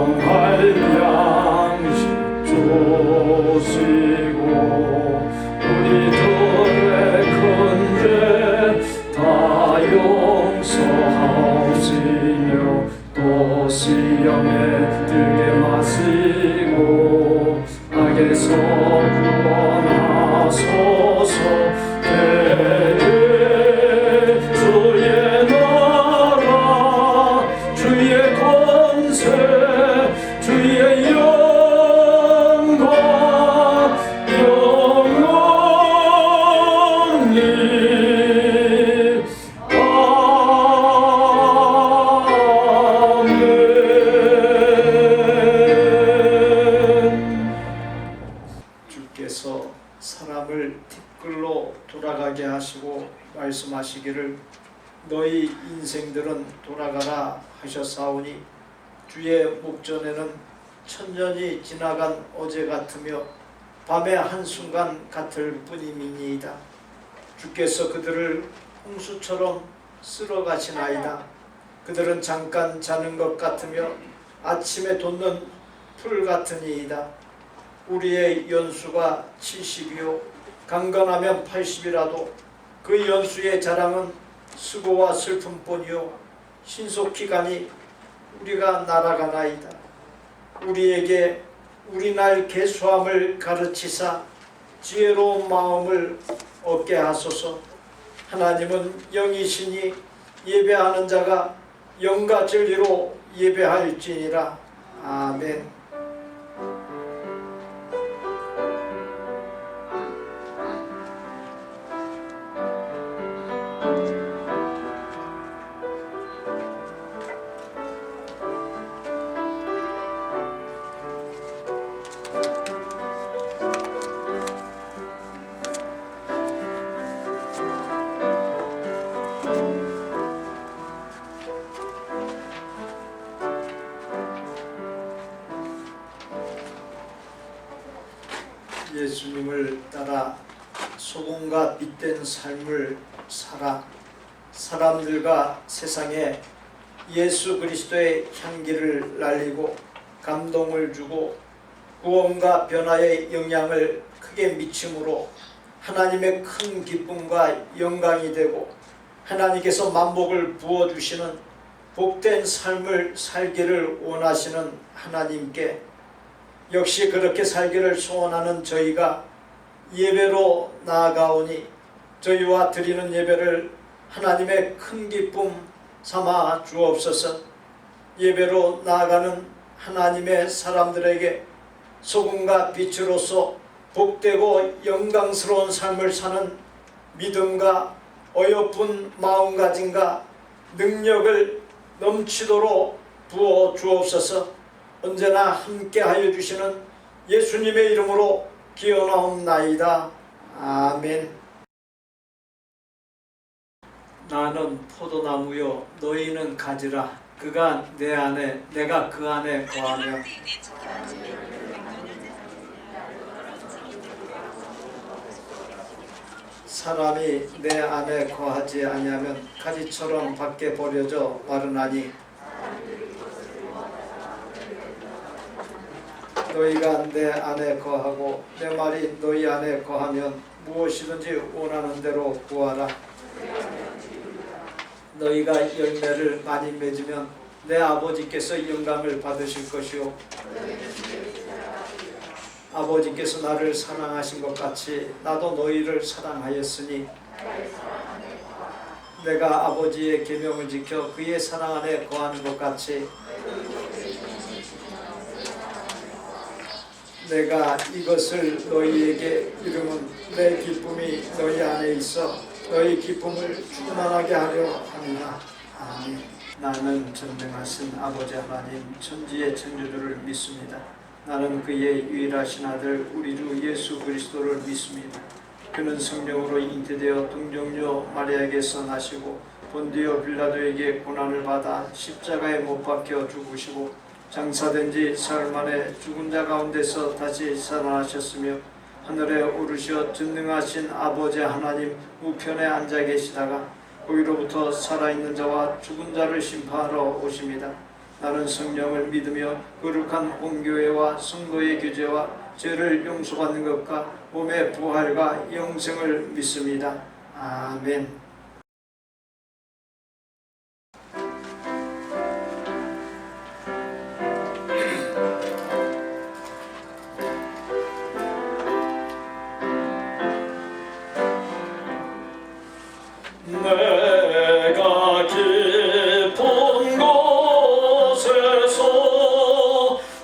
영할 양식 주시고 우리들의 큰 죄 다 용서하시며 또 시험에 들게 마시고 악에서 구원하소서. 주의 나라 주의 권세 주의 영광 영원히 아멘. 주께서 사람을 티끌로 돌아가게 하시고 말씀하시기를 너희 인생들은 돌아가라 하셨사오니 주의 목전에는 천년이 지나간 어제 같으며 밤의 한순간 같을 뿐임이니이다. 주께서 그들을 홍수처럼 쓸어가시나이다. 그들은 잠깐 자는 것 같으며 아침에 돋는 풀 같으니이다. 우리의 연수가 70이요 강건하면 80이라도 그 연수의 자랑은 수고와 슬픔뿐이요 신속히 가니 우리가 날아가나이다. 우리에게 우리날 계수함을 가르치사 지혜로운 마음을 얻게 하소서. 하나님은 영이시니 예배하는 자가 영과 진리로 예배할지니라. 아멘. 예수님을 따라 소금과 빛된 삶을 살아 사람들과 세상에 예수 그리스도의 향기를 날리고 감동을 주고 구원과 변화의 영향을 크게 미침으로 하나님의 큰 기쁨과 영광이 되고 하나님께서 만복을 부어주시는 복된 삶을 살기를 원하시는 하나님께 역시 그렇게 살기를 소원하는 저희가 예배로 나아가오니 저희와 드리는 예배를 하나님의 큰 기쁨 삼아 주옵소서. 예배로 나아가는 하나님의 사람들에게 소금과 빛으로서 복되고 영광스러운 삶을 사는 믿음과 어여쁜 마음가짐과 능력을 넘치도록 부어 주옵소서. 언제나 함께하여 주시는 예수님의 이름으로 기원하옵나이다. 아멘. 나는 포도나무요 너희는 가지라. 그가 내 안에 내가 그 안에 거하며 사람이 내 안에 거하지 아니하면 가지처럼 밖에 버려져 마르나니 너희가 내 안에 거하고 내 말이 너희 안에 거하면 무엇이든지 원하는 대로 구하라. 너희가 열매를 많이 맺으면 내 아버지께서 영광을 받으실 것이요 아버지께서 나를 사랑하신 것 같이 나도 너희를 사랑하였으니 내가 아버지의 계명을 지켜 그의 사랑 안에 거하는 것 같이 내가 이것을 너희에게 이름은 내 기쁨이 너희 안에 있어 너희 기쁨을 충만하게 하려 합니다. 아멘. 나는 전능하신 아버지 하나님 천지의 창조주를 믿습니다. 나는 그의 유일하신 아들 우리 주 예수 그리스도를 믿습니다. 그는 성령으로 잉태되어 동정녀 마리아에게서 나시고 본디오 빌라도에게 고난을 받아 십자가에 못 박혀 죽으시고 장사된 지 사흘 만에 죽은 자 가운데서 다시 살아나셨으며 하늘에 오르시어 전능하신 아버지 하나님 우편에 앉아 계시다가 거기로부터 살아있는 자와 죽은 자를 심판하러 오십니다. 나는 성령을 믿으며 거룩한 온교회와 성도의 교제와 죄를 용서받는 것과 몸의 부활과 영생을 믿습니다. 아멘. 내가 깊은 곳에서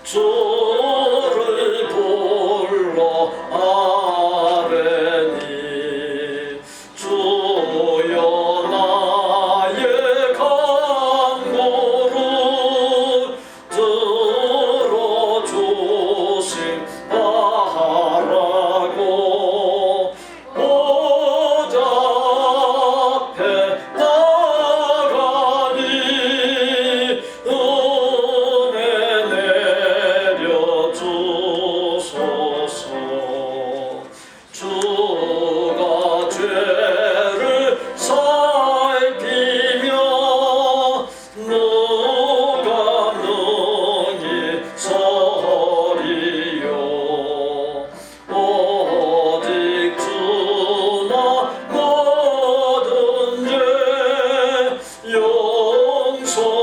주를 불러 아뢰니 주여 나의 간구를 들어주심 바라고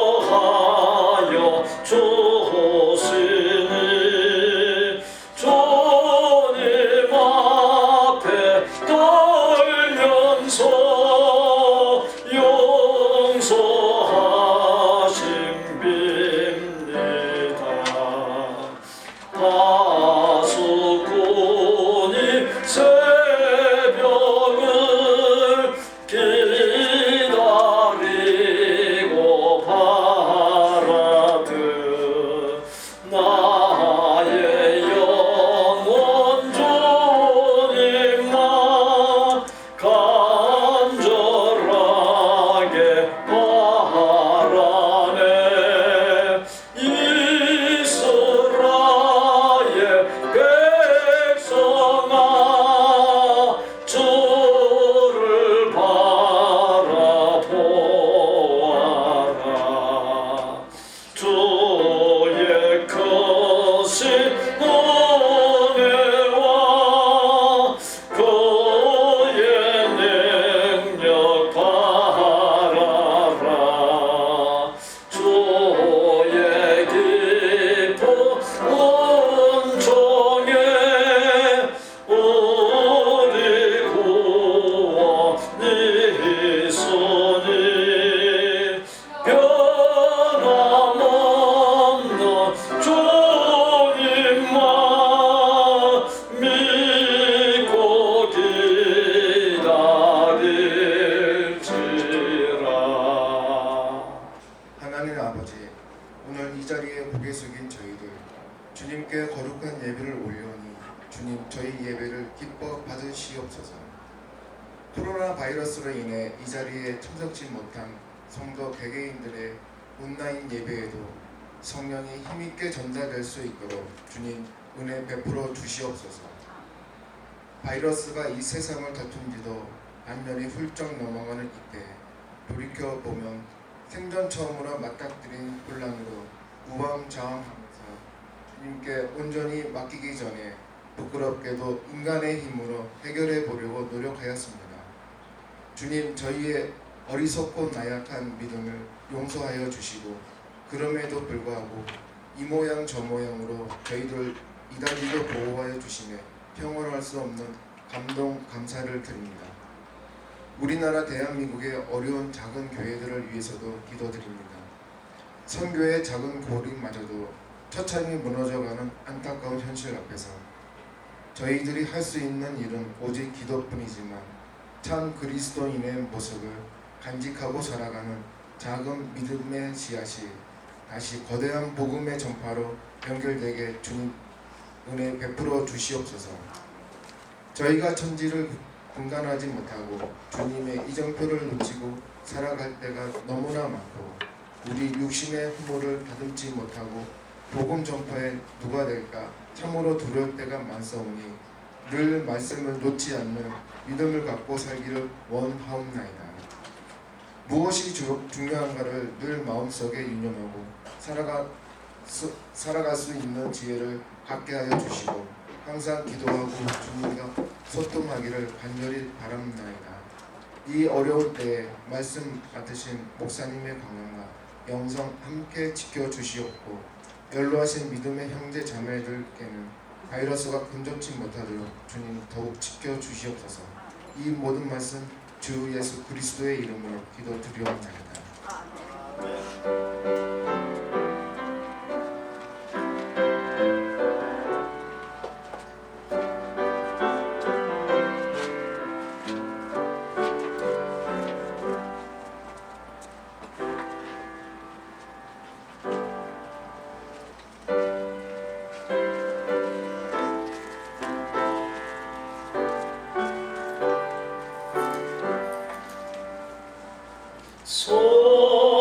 용서하여 주시니 주님 앞에 떨면서 용서하심 빕니다. 하수꾼이 새벽을 기다리고 바라듯 나의 영혼 주님만 간절하게 바라네. 이스라엘 백성아 주를 바라보아라. 주의 크신 은혜와 그의 능력 바라라. 주의 깊은 은총에 우리 구원이 있으니 변함없는 주님만 믿고 기다릴지라. 하나님 아버지, 오늘 이 자리에 고개 숙인 저희들 주님께 거룩한 예배를 올려오니 주님 저희 예배를 기뻐 받으시옵소서. 코로나 바이러스로 인해 이 자리에 참석치 못한 성도 개개인들의 온라인 예배에도 성령이 힘있게 전달될 수 있도록 주님 은혜 베풀어 주시옵소서. 바이러스가 이 세상을 다툰 지도 반년이 훌쩍 넘어가는 이때 돌이켜보면 생전 처음으로 맞닥뜨린 혼란으로 우왕좌왕하면서 주님께 온전히 맡기기 전에 부끄럽게도 인간의 힘으로 해결해 보려고 노력하였습니다. 주님, 저희의 어리석고 나약한 믿음을 용서하여 주시고 그럼에도 불구하고 이 모양 저 모양으로 저희들 이달리도 보호하여 주시며 평온할 수 없는 감동 감사를 드립니다. 우리나라 대한민국의 어려운 작은 교회들을 위해서도 기도드립니다. 선교의 작은 고립마저도 처참히 무너져가는 안타까운 현실 앞에서 저희들이 할 수 있는 일은 오직 기도뿐이지만 참 그리스도인의 모습을 간직하고 살아가는 작은 믿음의 씨앗이 다시 거대한 복음의 전파로 연결되게 주님 은혜 베풀어 주시옵소서. 저희가 천지를 분간하지 못하고 주님의 이정표를 놓치고 살아갈 때가 너무나 많고 우리 육신의 후모를 다듬지 못하고 복음 전파에 누가 될까 참으로 두려울 때가 많사오니 늘 말씀을 놓지 않는 믿음을 갖고 살기를 원하옵나이다. 무엇이 중요한가를 늘 마음속에 유념하고 살아갈 수 있는 지혜를 갖게 하여 주시고 항상 기도하고 주님과 소통하기를 간절히 바랍니다. 이 어려울 때에 말씀 받으신 목사님의 건강과 영성 함께 지켜주시옵고 연로하신 믿음의 형제 자매들께는 바이러스가 근접치 못하도록 주님 더욱 지켜주시옵소서. 이 모든 말씀 주 예수 그리스도의 이름으로 기도드리옵나이다.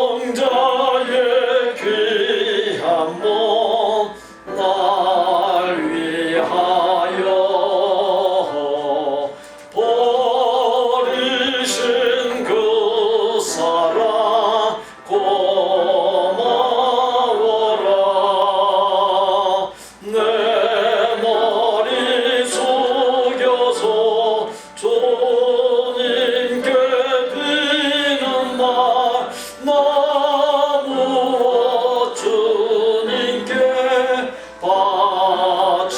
성자의 귀한 몸 날 위하여 버리신 그 사랑 고마워라. 내 머리 숙여서 주님께 비는 말 나 무엇 주님께 바치리까.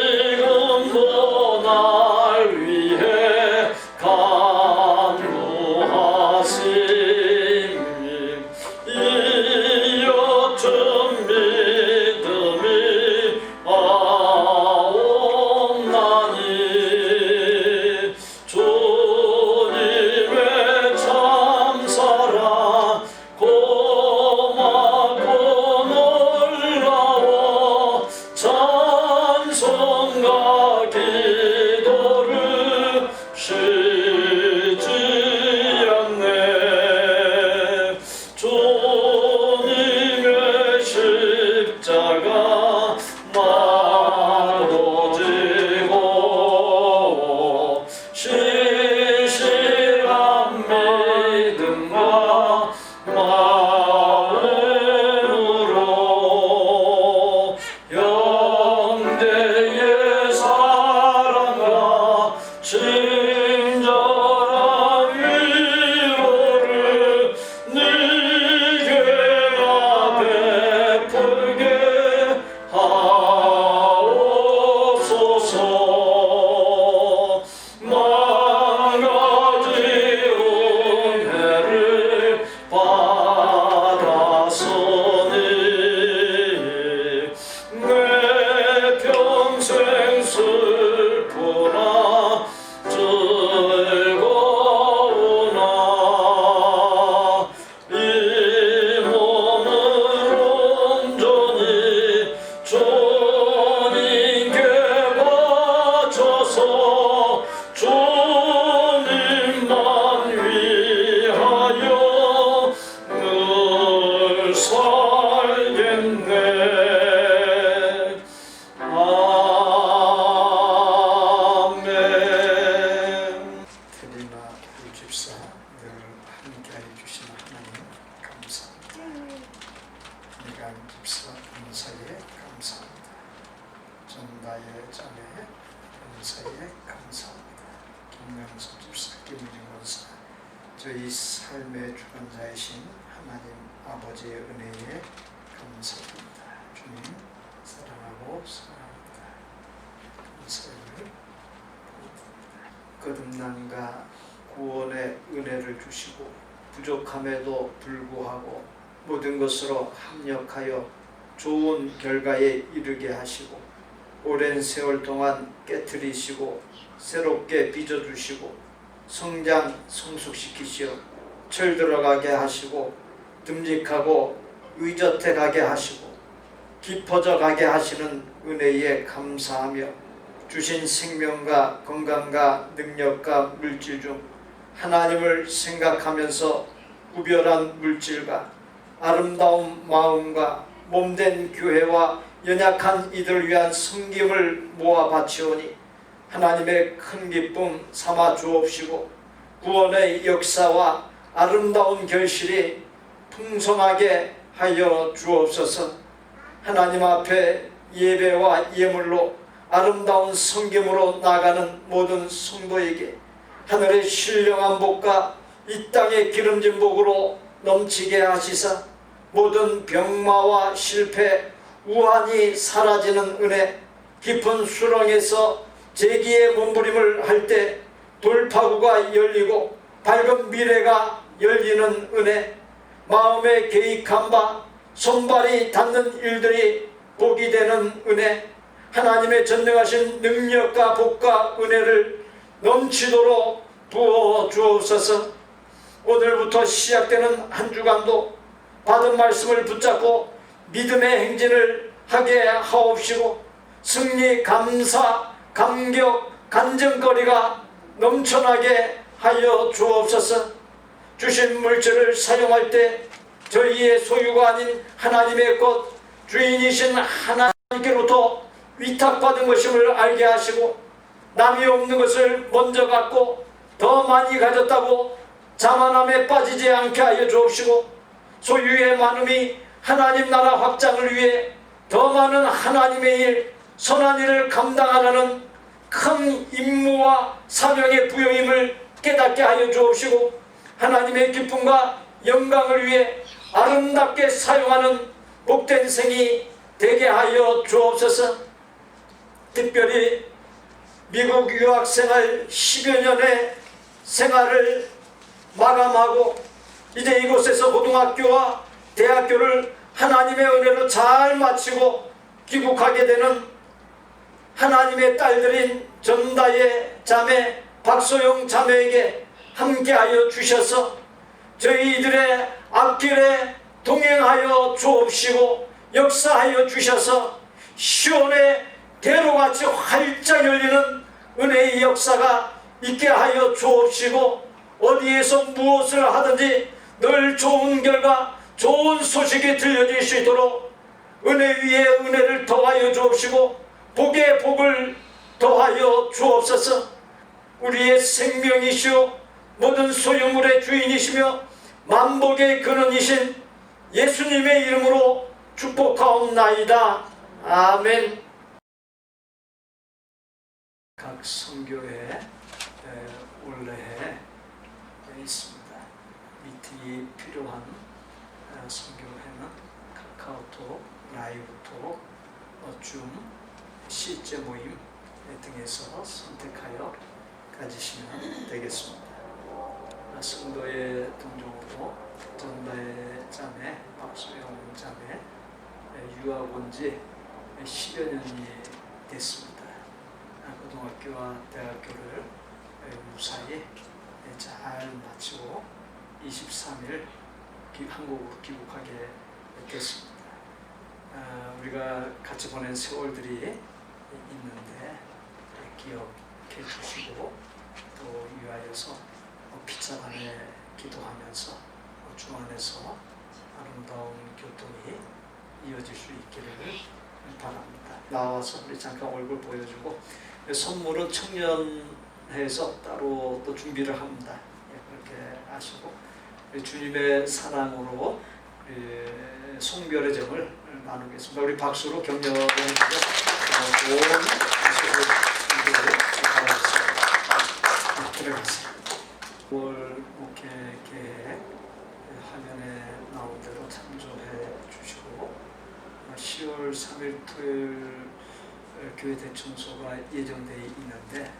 지금도 날 위해 간구하시니 이 여튼 믿음이 아옵나니 주님의 참사랑 고맙고 놀라워 찬송과 기도를 쉬지 않네. 주님의 십자가 마로 지고 신실한 믿음과 마음으로 영대의 사랑과 친절한 위로를 네게나 베풀게 하옵소서. 만가지 은혜를 받았으니 내 평생 슬프나 즐거우나 이 몸을 온전히 주님께 바쳐서 주님만 위하여 늘 살겠네. 아멘. 테리나 교집사 늘 함께해 주신 하나님 감사합니다. 미간 집사 은사에 감사합니다. 전다의 자매 은사에 감사합니다. 김명섭 집사, 김우진 권사, 저희 삶의 주관자이신 하나님 아버지의 은혜에 감사합니다. 주님 사랑하고 사랑합니다. 감사를 거듭남과 구원의 은혜를 주시고 부족함에도 불구하고 모든 것으로 합력하여 좋은 결과에 이르게 하시고 오랜 세월 동안 깨트리시고 새롭게 빚어주시고 성장 성숙시키시어 철들어가게 하시고 듬직하고 의젓해 가게 하시고 깊어져 가게 하시는 은혜에 감사하며 주신 생명과 건강과 능력과 물질 중 하나님을 생각하면서 우별한 물질과 아름다운 마음과 몸된 교회와 연약한 이들 위한 섬김을 모아 바치오니 하나님의 큰 기쁨 삼아 주옵시고 구원의 역사와 아름다운 결실이 풍성하게 하여 주옵소서. 하나님 앞에 예배와 예물로 아름다운 성김으로 나가는 모든 성도에게 하늘의 신령한 복과 이 땅의 기름진 복으로 넘치게 하시사 모든 병마와 실패, 우환이 사라지는 은혜, 깊은 수렁에서 재기의 몸부림을 할 때 돌파구가 열리고 밝은 미래가 열리는 은혜, 마음에 계획한 바 손발이 닿는 일들이 복이 되는 은혜, 하나님의 전능하신 능력과 복과 은혜를 넘치도록 부어 주옵소서. 오늘부터 시작되는 한 주간도 받은 말씀을 붙잡고 믿음의 행진을 하게 하옵시고 승리, 감사, 감격, 간증거리가 넘쳐나게 하여 주옵소서. 주신 물질을 사용할 때 저희의 소유가 아닌 하나님의 것, 주인이신 하나님께로부터 위탁받은 것임을 알게 하시고 남이 없는 것을 먼저 갖고 더 많이 가졌다고 자만함에 빠지지 않게 하여 주옵시고 소유의 많음이 하나님 나라 확장을 위해 더 많은 하나님의 일, 선한 일을 감당하라는 큰 임무와 사명의 부여임을 깨닫게 하여 주옵시고 하나님의 기쁨과 영광을 위해 아름답게 사용하는 복된 생이 되게 하여 주옵소서. 특별히 미국 유학생활 10여 년의 생활을 마감하고 이제 이곳에서 고등학교와 대학교를 하나님의 은혜로 잘 마치고 귀국하게 되는 하나님의 딸들인 전다의 자매 박소영 자매에게 함께하여 주셔서 저희들의 앞길에 동행하여 주옵시고 역사하여 주셔서 시온의 대로같이 활짝 열리는 은혜의 역사가 있게 하여 주옵시고 어디에서 무엇을 하든지 늘 좋은 결과 좋은 소식이 들려질 수 있도록 은혜 위에 은혜를 더하여 주옵시고 복에 복을 더하여 주옵소서. 우리의 생명이시오 모든 소유물의 주인이시며 만복의 근원이신 예수님의 이름으로 축복하옵나이다. 아멘. 각 선교회 올해에 있습니다. 미팅이 필요한 선교회는 카카오톡, 라이브톡, 줌, 실제 모임 등에서 선택하여 가지시면 되겠습니다. 성도의 동정으로 전다의 자매, 박소영 자매 유학 온 지 10여 년이 됐습니다. 고등학교와 대학교를 무사히 잘 마치고 23일 한국으로 귀국하게 됐습니다. 우리가 같이 보낸 세월들이 있는데 기억해 주시고 또 위하여서 빗자반에 기도하면서 주 안에서 아름다운 교통이 이어질 수 있기를 바랍니다. 나와서 우리 잠깐 얼굴 보여주고 선물은 청년회에서 따로 또 준비를 합니다. 그렇게 아시고 주님의 사랑으로 송별의 점을 나누겠습니다. 우리 박수로 격려를 해주시고 좋은 소식을 바라겠습니다. 들어가세요. 9월 목회 계획 화면에 나온 대로 참조해 주시고 10월 3일 토요일 교회 대청소가 예정되어 있는데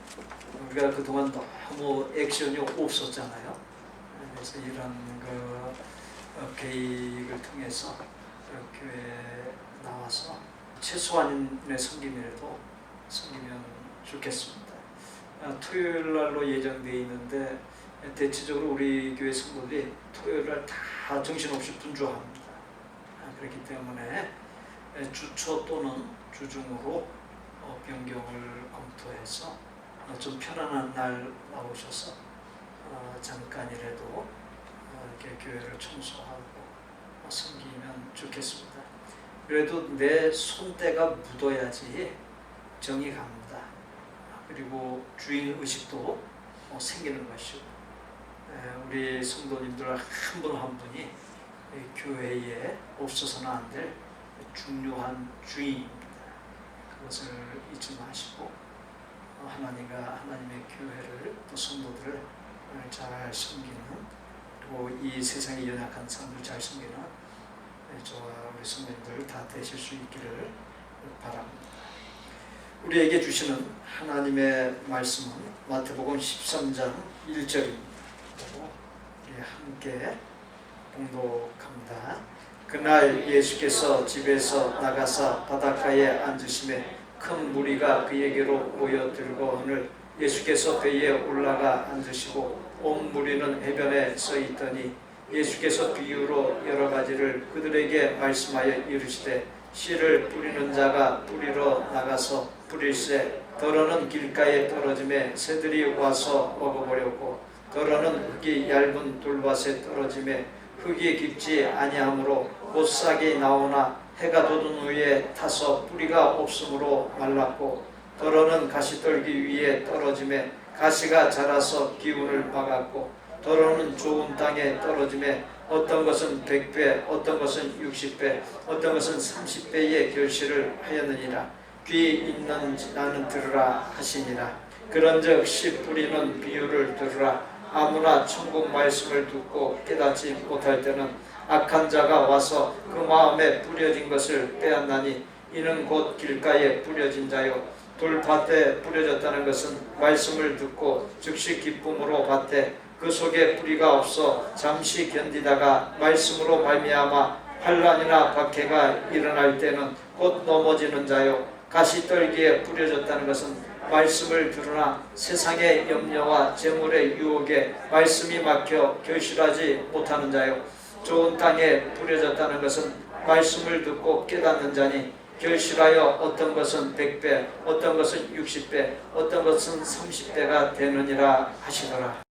우리가 그동안 너무 액션이 없었잖아요. 그래서 이런 계획을 통해서 교회에 나와서 최소한의 섬김이라도 섬기면 좋겠습니다. 토요일 날로 예정되어 있는데 대체적으로 우리 교회 성도들이 토요일 날 다 정신없이 분주합니다. 그렇기 때문에 주초 또는 주중으로 변경을 검토해서 좀 편안한 날 나오셔서 잠깐이라도 이렇게 교회를 청소하고 섬기면 좋겠습니다. 그래도 내 손때가 묻어야지 정이 갑니다. 그리고 주인 의식도 생기는 것이고, 우리 성도님들 한 분 한 분이 이 교회에 없어서는 안 될 중요한 주인입니다. 그것을 잊지 마시고 하나님의 교회를 또 성도들을 잘 섬기는, 그리고 이 세상의 연약한 사람들 잘 섬기는 저와 우리 성도님들 다 되실 수 있기를 바랍니다. 우리에게 주시는 하나님의 말씀은 마태복음 13장 1절입니다. 우리 함께 봉독합니다. 그날 예수께서 집에서 나가사 바닷가에 앉으심에 큰 무리가 그에게로 모여들거늘 예수께서 배에 올라가 앉으시고 온 무리는 해변에 서 있더니 예수께서 비유로 여러 가지를 그들에게 말씀하여 이르시되 씨를 뿌리는 자가 뿌리러 나가서 뿌릴새 더러는 길가에 떨어짐에 새들이 와서 먹어버렸고 더러는 흙이 얇은 돌밭에 떨어짐에 흙이 깊지 아니하므로 못싹이 나오나 해가 돋은 후에 타서 뿌리가 없으므로 말랐고 더러는 가시떨기 위에 떨어짐에 가시가 자라서 기운을 막았고 더러는 좋은 땅에 떨어짐에 어떤 것은 100배 어떤 것은 60배 어떤 것은 30배의 결실을 하였느니라. 귀 있는 나는 들으라 하시니라. 그런즉 씨 뿌리는 비유를 들으라. 아무나 천국 말씀을 듣고 깨닫지 못할 때는 악한 자가 와서 그 마음에 뿌려진 것을 빼앗나니 이는 곧 길가에 뿌려진 자요 돌밭에 뿌려졌다는 것은 말씀을 듣고 즉시 기쁨으로 받되 그 속에 뿌리가 없어 잠시 견디다가 말씀으로 말미암아 환난이나 박해가 일어날 때는 곧 넘어지는 자요 가시떨기에 뿌려졌다는 것은 말씀을 들으나 세상의 염려와 재물의 유혹에 말씀이 막혀 결실하지 못하는 자요 좋은 땅에 뿌려졌다는 것은 말씀을 듣고 깨닫는 자니 결실하여 어떤 것은 100배 어떤 것은 60배 어떤 것은 30배가 되느니라 하시더라.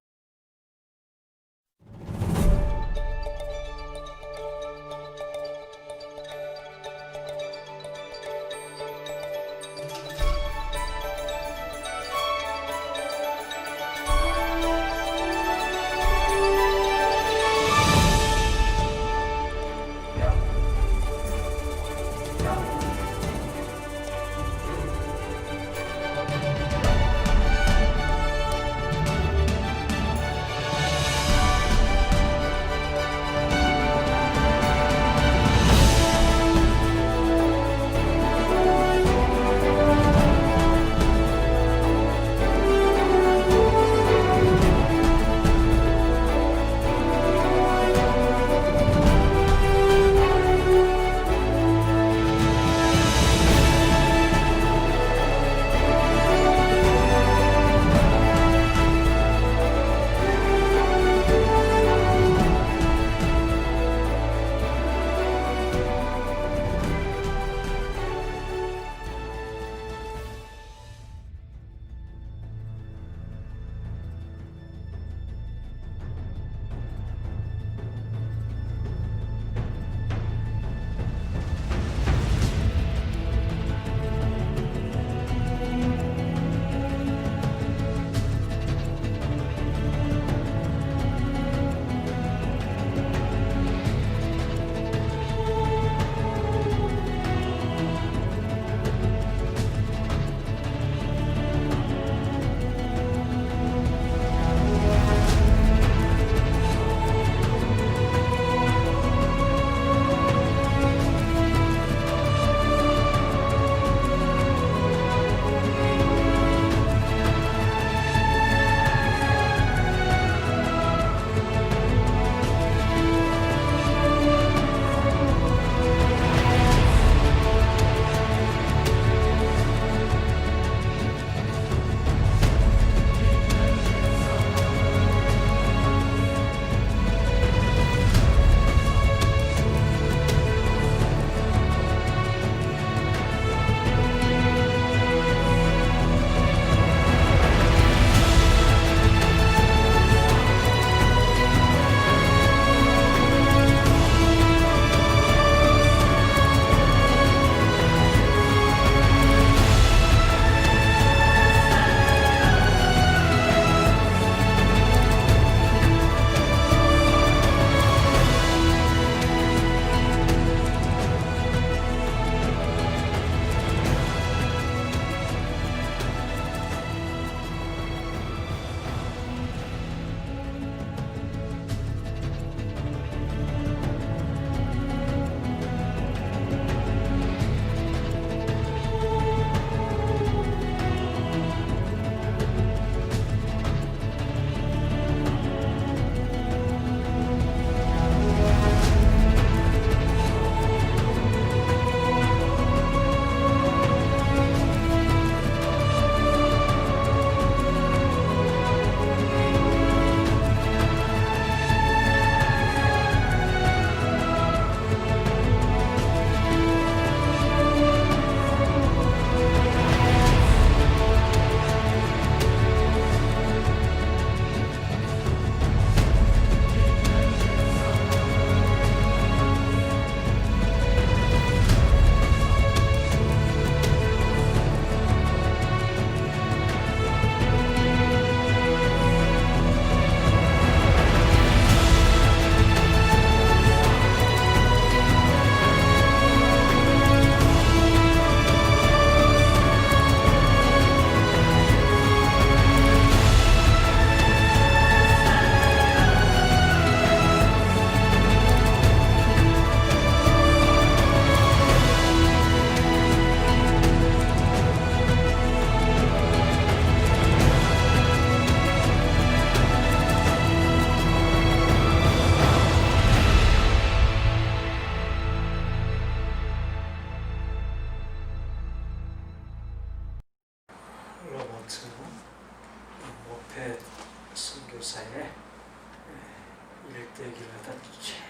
되기를 다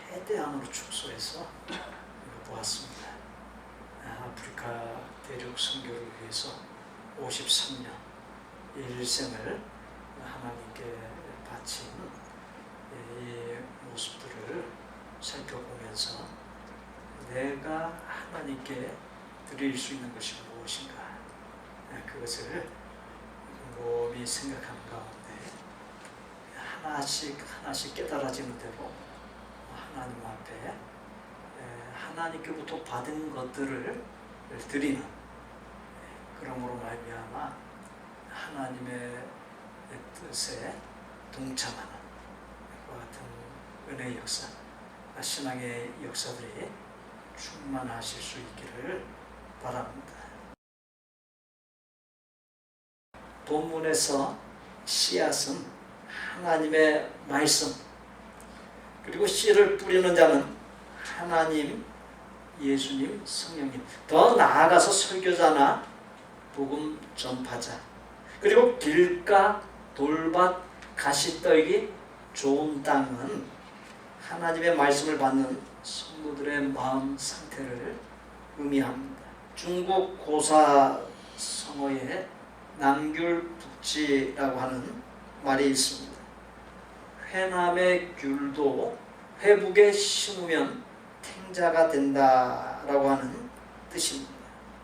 최대한으로 축소해서 보았습니다. 아프리카 대륙 선교를 위해서 53년 일생을 하나님께 바친 이 모습들을 살펴보면서 내가 하나님께 드릴 수 있는 것이 무엇인가, 그것을 곰곰이 생각하는 가운데 하나씩 깨달아지는 대로 하나님 앞에 하나님께부터 받은 것들을 드리는, 그러므로 말미암아 하나님의 뜻에 동참하는 그와 같은 은혜의 역사, 신앙의 역사들이 충만하실 수 있기를 바랍니다. 본문에서 씨앗은 하나님의 말씀, 그리고 씨를 뿌리는 자는 하나님, 예수님, 성령님, 더 나아가서 설교자나 복음 전파자, 그리고 길가, 돌밭, 가시떨기, 좋은 땅은 하나님의 말씀을 받는 성도들의 마음 상태를 의미합니다. 중국 고사 성어에 남귤북지라고 하는 말이 있습니다. 회남의 귤도 회북에 심으면 탱자가 된다라고 하는 뜻입니다.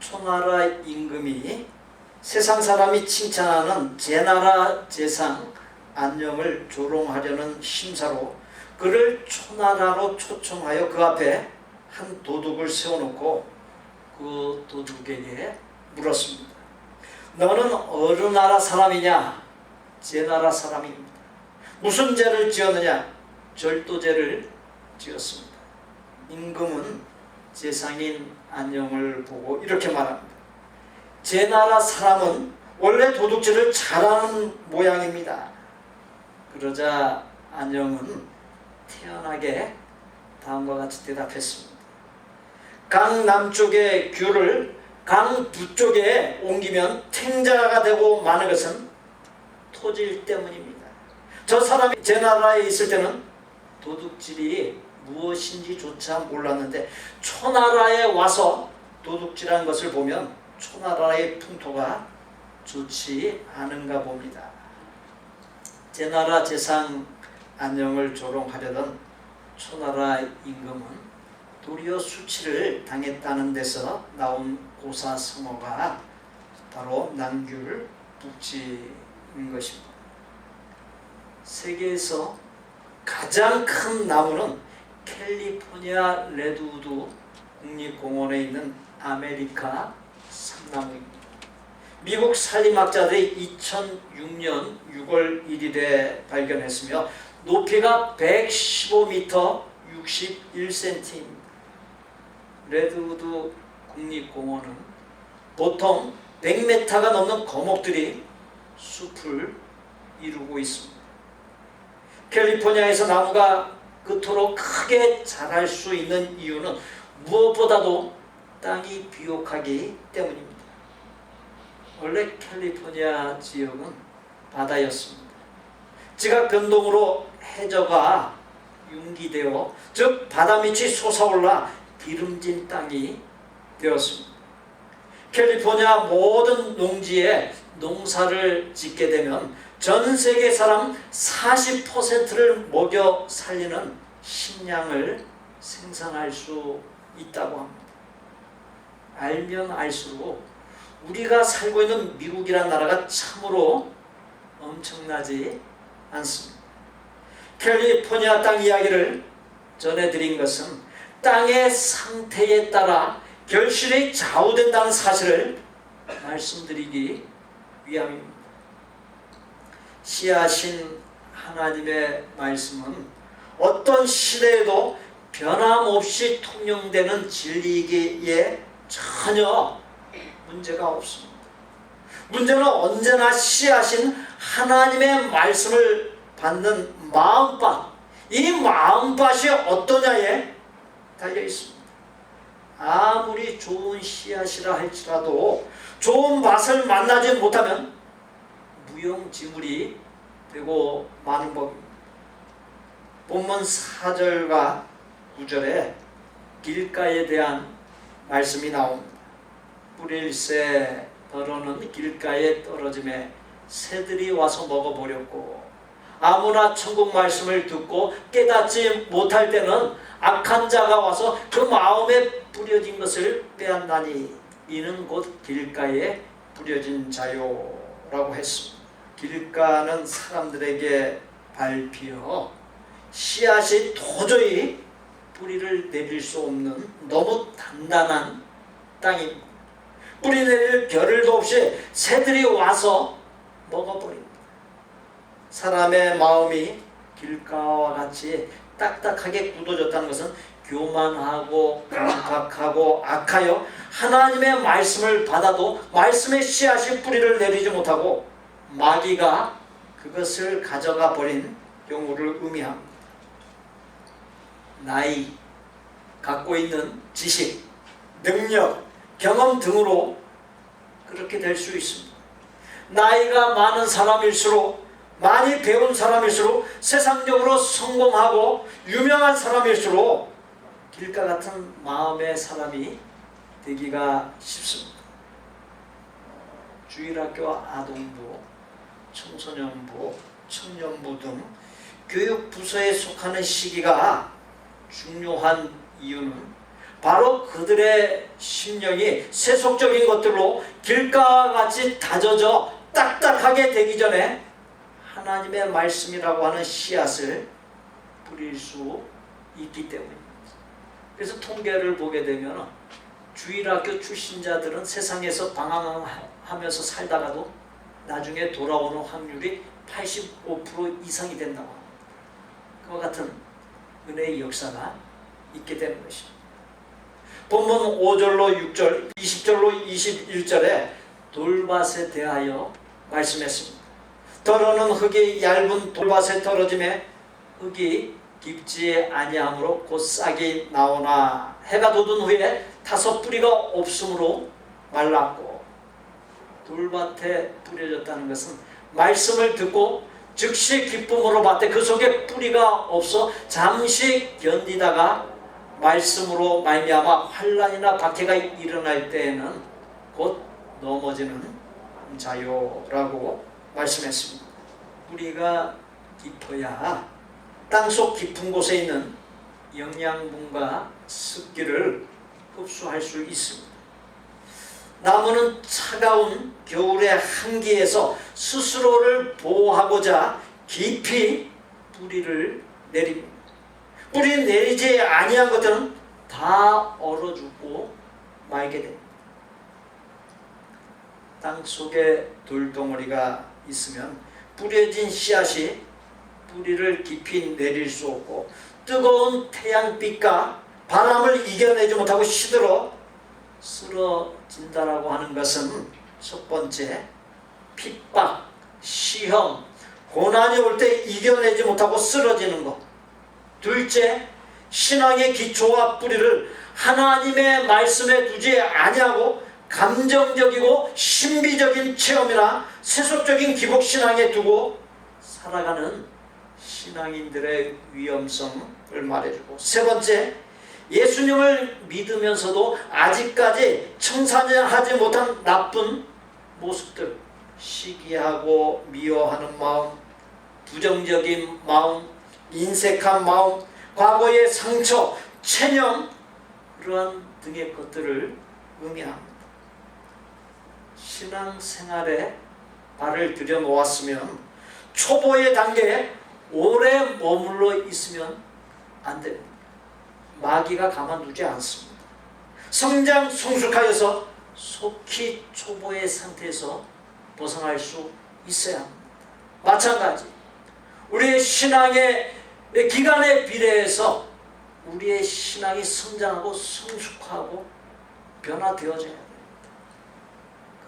초나라 임금이 세상 사람이 칭찬하는 제나라 제상 안녕을 조롱하려는 심사로 그를 초나라로 초청하여 그 앞에 한 도둑을 세워놓고 그 도둑에게 물었습니다. 너는 어느 나라 사람이냐? 제나라 사람입니다. 무슨 죄를 지었느냐? 절도죄를 지었습니다. 임금은 제상인 안녕을 보고 이렇게 말합니다. 제나라 사람은 원래 도둑질을 잘하는 모양입니다. 그러자 안녕은 태연하게 다음과 같이 대답했습니다. 강 남쪽의 귤을 강 북쪽에 옮기면 탱자가 되고 마는 것은 토질 때문입니다. 저 사람이 제 나라에 있을 때는 도둑질이 무엇인지조차 몰랐는데 초나라에 와서 도둑질한 것을 보면 초나라의 풍토가 좋지 않은가 봅니다. 제 나라 제상 안녕을 조롱하려던 초나라 임금은 도리어 수치를 당했다는 데서 나온 고사성어가 바로 남귤 북지인 것입니다. 세계에서 가장 큰 나무는 캘리포니아 레드우드 국립공원에 있는 아메리카 삼나무입니다. 미국 산림학자들이 2006년 6월 1일에 발견했으며 높이가 115m 61cm입니다. 레드우드 국립공원은 보통 100m가 넘는 거목들이 숲을 이루고 있습니다. 캘리포니아에서 나무가 그토록 크게 자랄 수 있는 이유는 무엇보다도 땅이 비옥하기 때문입니다. 원래 캘리포니아 지역은 바다였습니다. 지각 변동으로 해저가 융기되어 즉 바다 밑이 솟아올라 기름진 땅이 되었습니다. 캘리포니아 모든 농지에 농사를 짓게 되면 전 세계 사람 40%를 먹여 살리는 식량을 생산할 수 있다고 합니다. 알면 알수록 우리가 살고 있는 미국이라는 나라가 참으로 엄청나지 않습니다. 캘리포니아 땅 이야기를 전해드린 것은 땅의 상태에 따라 결실이 좌우된다는 사실을 말씀드리기 위함입니다. 씨앗인 하나님의 말씀은 어떤 시대에도 변함없이 통용되는 진리이기에 전혀 문제가 없습니다. 문제는 언제나 씨앗인 하나님의 말씀을 받는 마음밭, 이 마음밭이 어떠냐에 달려 있습니다. 아무리 좋은 씨앗이라 할지라도 좋은 맛을 만나지 못하면 무용지물이 되고 마는 법입니다. 본문 4절과 9절에 길가에 대한 말씀이 나옵니다. 뿌릴새 더러는 길가에 떨어짐에 새들이 와서 먹어버렸고 아무나 천국 말씀을 듣고 깨닫지 못할 때는 악한 자가 와서 그 마음에 뿌려진 것을 빼앗나니 이는 곧 길가에 뿌려진 자요라고 했습니다. 길가는 사람들에게 밟혀 씨앗이 도저히 뿌리를 내릴 수 없는 너무 단단한 땅입니다. 뿌리 내릴 겨를도 없이 새들이 와서 먹어버립니다. 사람의 마음이 길가와 같이 딱딱하게 굳어졌다는 것은 교만하고 강박하고 악하여 하나님의 말씀을 받아도 말씀의 씨앗이 뿌리를 내리지 못하고 마귀가 그것을 가져가 버린 경우를 의미합니다. 나이, 갖고 있는 지식, 능력, 경험 등으로 그렇게 될 수 있습니다. 나이가 많은 사람일수록, 많이 배운 사람일수록, 세상적으로 성공하고 유명한 사람일수록 길가 같은 마음의 사람이 되기가 쉽습니다. 주일학교와 아동부, 청소년부, 청년부 등 교육부서에 속하는 시기가 중요한 이유는 바로 그들의 심령이 세속적인 것들로 길가와 같이 다져져 딱딱하게 되기 전에 하나님의 말씀이라고 하는 씨앗을 뿌릴 수 있기 때문입니다. 그래서 통계를 보게 되면 주일학교 출신자들은 세상에서 방황하면서 살다가도 나중에 돌아오는 확률이 85% 이상이 된다고 합니다. 그와 같은 은혜의 역사가 있게 되는 것입니다. 본문 5절로 6절, 20절로 21절에 돌밭에 대하여 말씀했습니다. 더러는 흙이 얇은 돌밭에 떨어짐에 흙이 깊지 아니하므로 곧 싹이 나오나 해가 돋은 후에 타서 뿌리가 없으므로 말랐고, 돌밭에 뿌려졌다는 것은 말씀을 듣고 즉시 기쁨으로 받되 그 속에 뿌리가 없어 잠시 견디다가 말씀으로 말미암아 환난이나 박해가 일어날 때에는 곧 넘어지는 자요라고 말씀했습니다. 뿌리가 깊어야 땅속 깊은 곳에 있는 영양분과 습기를 흡수할 수 있습니다. 나무는 차가운 겨울의 한기에서 스스로를 보호하고자 깊이 뿌리를 내립니다. 뿌리 내리지 아니한 것들은 다 얼어 죽고 말게 됩니다. 땅 속에 돌덩어리가 있으면 뿌려진 씨앗이 뿌리를 깊이 내릴 수 없고 뜨거운 태양빛과 바람을 이겨내지 못하고 시들어 쓰러진다라고 하는 것은 첫 번째, 핍박, 시험, 고난이 올 때 이겨내지 못하고 쓰러지는 것. 둘째, 신앙의 기초와 뿌리를 하나님의 말씀에 두지 아니하고 감정적이고 신비적인 체험이나 세속적인 기복신앙에 두고 살아가는 신앙인들의 위험성을 말해주고, 세 번째, 예수님을 믿으면서도 아직까지 청산하지 못한 나쁜 모습들, 시기하고 미워하는 마음, 부정적인 마음, 인색한 마음, 과거의 상처, 체념, 그러한 등의 것들을 의미합니다. 신앙생활에 발을 들여놓았으면 초보의 단계에 오래 머물러 있으면 안 됩니다. 마귀가 가만두지 않습니다. 성장 성숙하여서 속히 초보의 상태에서 벗어날 수 있어야 합니다. 마찬가지 우리의 신앙의 기간에 비례해서 우리의 신앙이 성장하고 성숙하고 변화되어져야 합니다.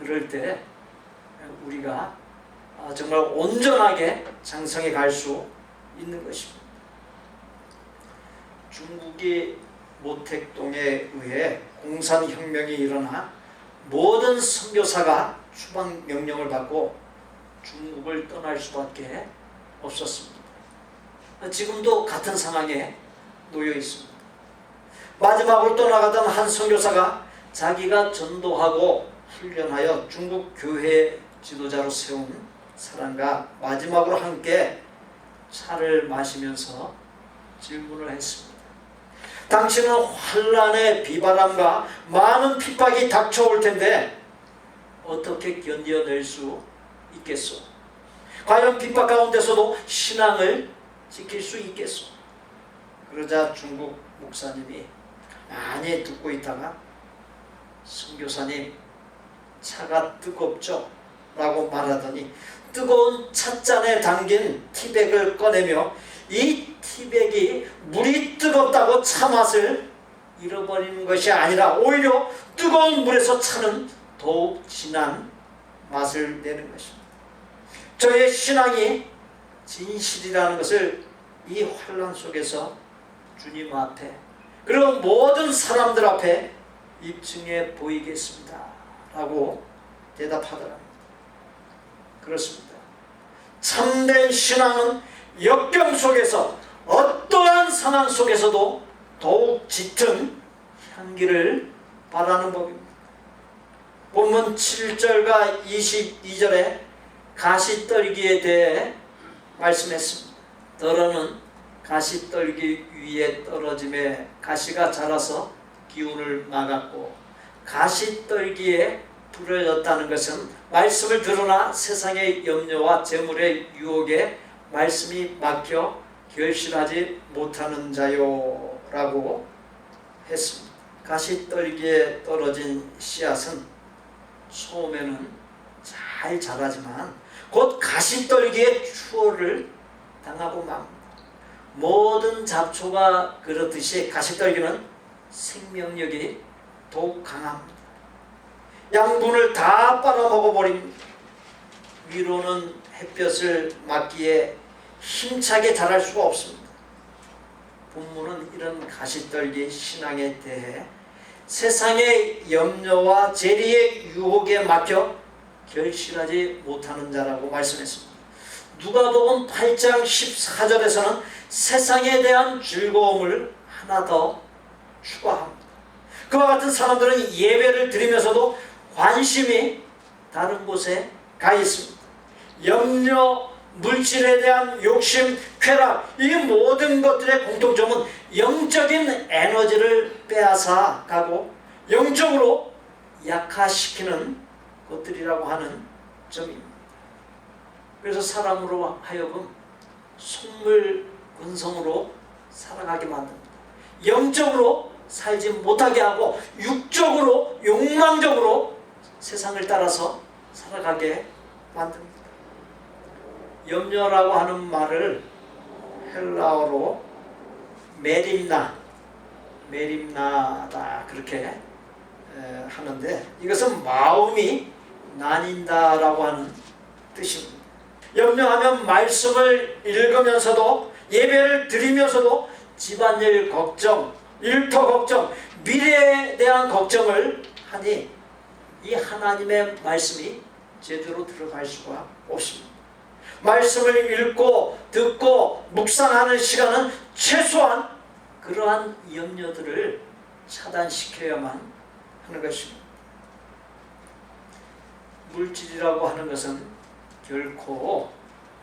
그럴 때 우리가 정말 온전하게 장성해 갈 수 있는 것입니다. 중국이 모택동에 의해 공산혁명이 일어나 모든 선교사가 추방 명령을 받고 중국을 떠날 수밖에 없었습니다. 지금도 같은 상황에 놓여 있습니다. 마지막으로 떠나가던 한 선교사가 자기가 전도하고 훈련하여 중국 교회 지도자로 세운 사람과 마지막으로 함께 차를 마시면서 질문을 했습니다. 당신은 환란의 비바람과 많은 핍박이 닥쳐올 텐데 어떻게 견뎌낼 수 있겠소? 과연 핍박 가운데서도 신앙을 지킬 수 있겠소? 그러자 중국 목사님이 많이 듣고 있다가 선교사님, 차가 뜨겁죠? 라고 말하더니 뜨거운 찻잔에 담긴 티백을 꺼내며 이 티백이 물이 뜨겁다고 차 맛을 잃어버리는 것이 아니라 오히려 뜨거운 물에서 차는 더욱 진한 맛을 내는 것입니다. 저의 신앙이 진실이라는 것을 이 환난 속에서 주님 앞에 그리고 모든 사람들 앞에 입증해 보이겠습니다 라고 대답하더랍니다. 그렇습니다. 참된 신앙은 역경 속에서 어떠한 상황 속에서도 더욱 짙은 향기를 발하는 법입니다. 본문 7절과 22절에 가시떨기에 대해 말씀했습니다. 더러는 가시떨기 위에 떨어짐에 가시가 자라서 기운을 막았고 가시떨기에 부러졌다는 것은 말씀을 들으나 세상의 염려와 재물의 유혹에 말씀이 막혀 결실하지 못하는 자요 라고 했습니다. 가시떨기에 떨어진 씨앗은 처음에는 잘 자라지만 곧 가시떨기의 추월을 당하고 맙니다. 모든 잡초가 그렇듯이 가시떨기는 생명력이 더욱 강합니다. 양분을 다 빨아먹어버립니다. 위로는 햇볕을 맞기에 힘차게 자랄 수가 없습니다. 본문은 이런 가시떨기 신앙에 대해 세상의 염려와 재리의 유혹에 막혀 결실하지 못하는 자라고 말씀했습니다. 누가복음 8장 14절에서는 세상에 대한 즐거움을 하나 더 추가합니다. 그와 같은 사람들은 예배를 드리면서도 관심이 다른 곳에 가 있습니다. 염려, 물질에 대한 욕심, 쾌락, 이 모든 것들의 공통점은 영적인 에너지를 빼앗아 가고 영적으로 약화시키는 것들이라고 하는 점입니다. 그래서 사람으로 하여금 속물근성으로 살아가게 만듭니다. 영적으로 살지 못하게 하고 육적으로 욕망적으로 세상을 따라서 살아가게 만듭니다. 염려라고 하는 말을 헬라어로 메림나다 그렇게 하는데 이것은 마음이 나뉜다라고 하는 뜻입니다. 염려하면 말씀을 읽으면서도 예배를 드리면서도 집안일 걱정, 일터 걱정, 미래에 대한 걱정을 하니 이 하나님의 말씀이 제대로 들어갈 수가 없습니다. 말씀을 읽고 듣고 묵상하는 시간은 최소한 그러한 염려들을 차단시켜야만 하는 것입니다. 물질이라고 하는 것은 결코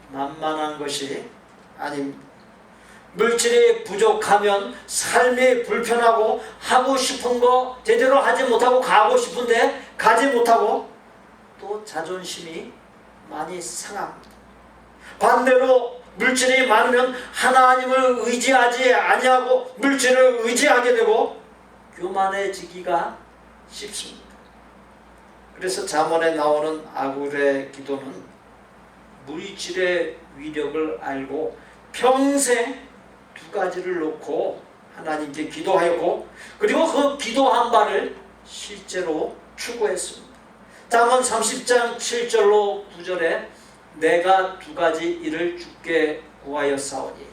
만만한 것이 아닙니다. 물질이 부족하면 삶이 불편하고 하고 싶은 거 제대로 하지 못하고 가고 싶은데 가지 못하고 또 자존심이 많이 상합니다. 반대로 물질이 많으면 하나님을 의지하지 아니하고 물질을 의지하게 되고 교만해지기가 쉽습니다. 그래서 잠언에 나오는 아굴의 기도는 물질의 위력을 알고 평생 두 가지를 놓고 하나님께 기도하였고 그리고 그 기도한 바를 실제로 추구했습니다. 잠언 30장 7절로 9절에 내가 두 가지 일을 주께 구하였사오니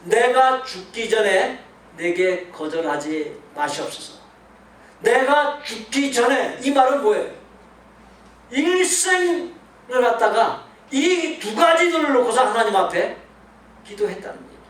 내가 죽기 전에 내게 거절하지 마시옵소서. 내가 죽기 전에, 이 말은 뭐예요? 일생을 갖다가 이 두 가지들을 놓고서 하나님 앞에 기도했다는 얘기예요.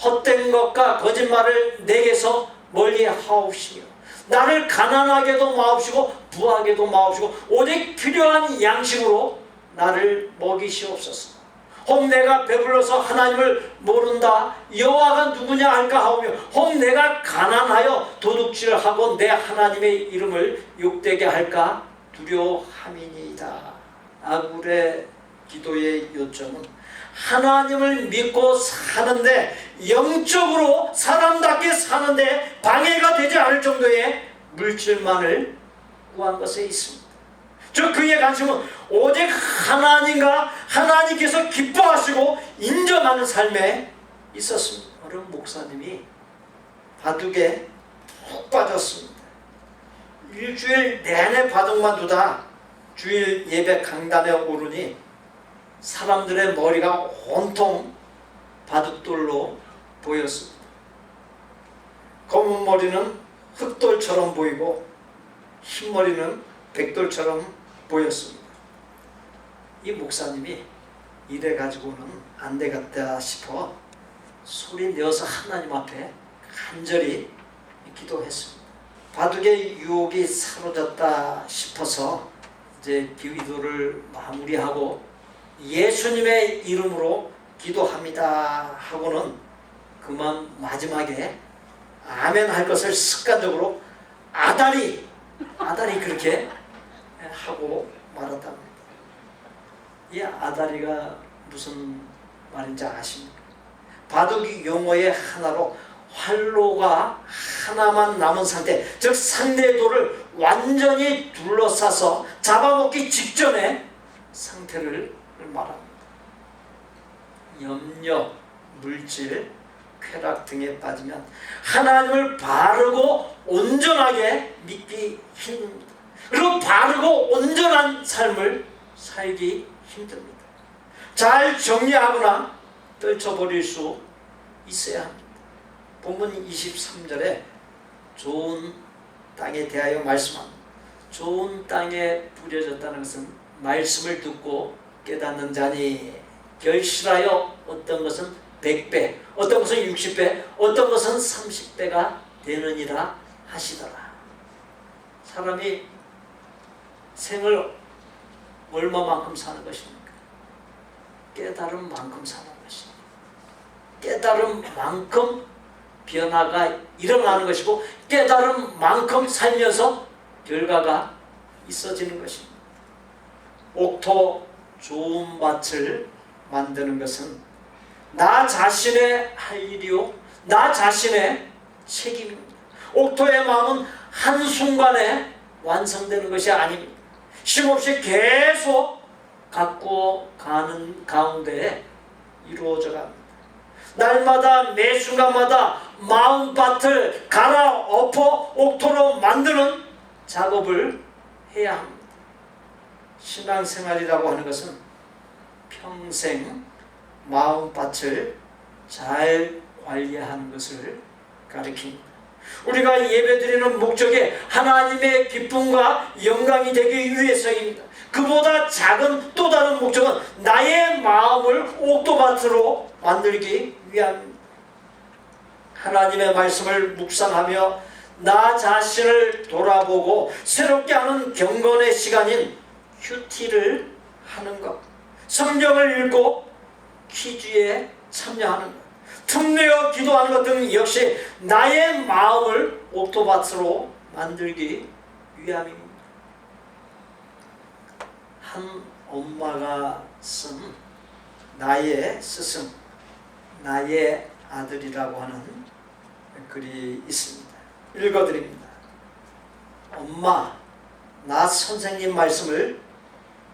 헛된 것과 거짓말을 내게서 멀리 하옵시며 나를 가난하게도 마옵시고 부하게도 마옵시고 오직 필요한 양식으로 나를 먹이시옵소서. 혹 내가 배불러서 하나님을 모른다 여호와가 누구냐 할까 하오며 혹 내가 가난하여 도둑질하고 내 하나님의 이름을 욕되게 할까 두려워함이니이다. 아굴의 기도의 요점은 하나님을 믿고 사는데 영적으로 사람답게 사는데 방해가 되지 않을 정도의 물질만을 구한 것에 있습니다. 즉 그의 관심은 오직 하나님과 하나님께서 기뻐하시고 인정하는 삶에 있었습니다. 어른 목사님이 바둑에 푹 빠졌습니다. 일주일 내내 바둑만 두다 주일 예배 강단에 오르니 사람들의 머리가 온통 바둑돌로 보였습니다. 검은 머리는 흑돌처럼 보이고 흰 머리는 백돌처럼 보였습니다. 이 목사님이 이래 가지고는 안 되겠다 싶어 소리 내어서 하나님 앞에 간절히 기도했습니다. 바둑의 유혹이 사로잡다 싶어서 이제 기도를 마무리하고 예수님의 이름으로 기도합니다 하고는 그만 마지막에 아멘 할 것을 습관적으로 아다리 그렇게 하고 말았답니다. 이 아다리가 무슨 말인지 아십니까? 바둑 용어의 하나로 활로가 하나만 남은 상태, 즉 상대의 돌을 완전히 둘러싸서 잡아먹기 직전의 상태를 말합니다. 염려, 물질, 쾌락 등에 빠지면 하나님을 바르고 온전하게 믿기 힘듭니다. 그리고 바르고 온전한 삶을 살기 힘듭니다. 잘 정리하거나 떨쳐버릴 수 있어야 합니다. 본문 23절에 좋은 땅에 대하여 말씀합니다. 좋은 땅에 뿌려졌다는 것은 말씀을 듣고 깨닫는 자니 결실하여 어떤 것은 100배, 어떤 것은 60배, 어떤 것은 30배가 되느니라 하시더라. 사람이 생을 얼마만큼 사는 것입니까? 깨달은 만큼 사는 것입니다. 깨달은 만큼 변화가 일어나는 것이고 깨달은 만큼 살면서 결과가 있어지는 것입니다. 옥토 좋은 밭을 만드는 것은 나 자신의 할 일이요 나 자신의 책임입니다. 옥토의 마음은 한순간에 완성되는 것이 아닙니다. 쉼없이 계속 가꾸어 가는 가운데 이루어져 갑니다. 날마다 매 순간마다 마음밭을 갈아엎어 옥토로 만드는 작업을 해야 합니다. 신앙생활이라고 하는 것은 평생 마음밭을 잘 관리하는 것을 가리킵니다. 우리가 예배드리는 목적이 하나님의 기쁨과 영광이 되기 위해서입니다. 그보다 작은 또 다른 목적은 나의 마음을 옥토밭으로 만들기 위함입니다. 하나님의 말씀을 묵상하며 나 자신을 돌아보고 새롭게 하는 경건의 시간인 큐티를 하는 것, 성경을 읽고 퀴즈에 참여하는 것, 틈내어 기도하는 것 등 역시 나의 마음을 옥토밭으로 만들기 위함입니다. 한 엄마가 쓴 나의 스승, 나의 아들이라고 하는 글이 있습니다. 읽어드립니다. 엄마, 나 선생님 말씀을